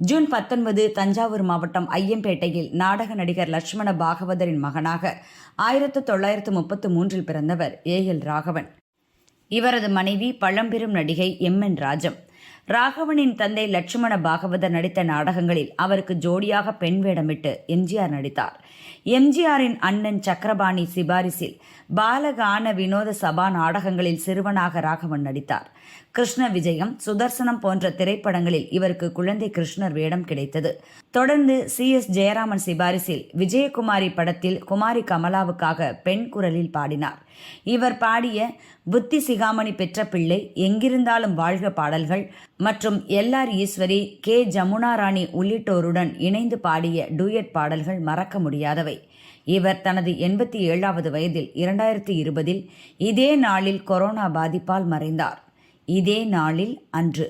June 19 Thanjavur மாவட்டம் ஐயம்பேட்டையில் நாடக நடிகர் லட்சுமண பாகவதரின் மகனாக 1933 பிறந்தவர் ஏ.எல். ராகவன். இவரது மனைவி பழம்பெரும் நடிகை எம்.என். ராஜம். ராகவனின் தந்தை லட்சுமண பாகவதர் நடித்த நாடகங்களில் அவருக்கு ஜோடியாக பெண் வேடமிட்டு எம்ஜிஆர் நடித்தார். எம்ஜிஆரின் அண்ணன் சக்கரபாணி சிபாரிசில் பாலகான வினோத சபா நாடகங்களில் சிறுவனாக ராகவன் நடித்தார். கிருஷ்ண விஜயம், சுதர்சனம் போன்ற திரைப்படங்களில் இவருக்கு குழந்தை கிருஷ்ணர் வேடம் கிடைத்தது. தொடர்ந்து சி.எஸ். ஜெயராமன் சிபாரிசில் விஜயகுமாரி படத்தில் குமாரி கமலாவுக்காக பெண் குரலில் பாடினார். இவர் பாடிய புத்தி சிகாமணி பெற்ற பிள்ளை, எங்கிருந்தாலும் வாழ்க பாடல்கள் மற்றும் எல்.ஆர். ஈஸ்வரி, கே. ஜமுனா ராணி உள்ளிட்டோருடன் இணைந்து பாடிய டூயட் பாடல்கள் மறக்க முடியாதவை. இவர் தனது 87வது வயதில் 2020 இதே நாளில் கொரோனா பாதிப்பால் மறைந்தார். இதே நாளில் அன்று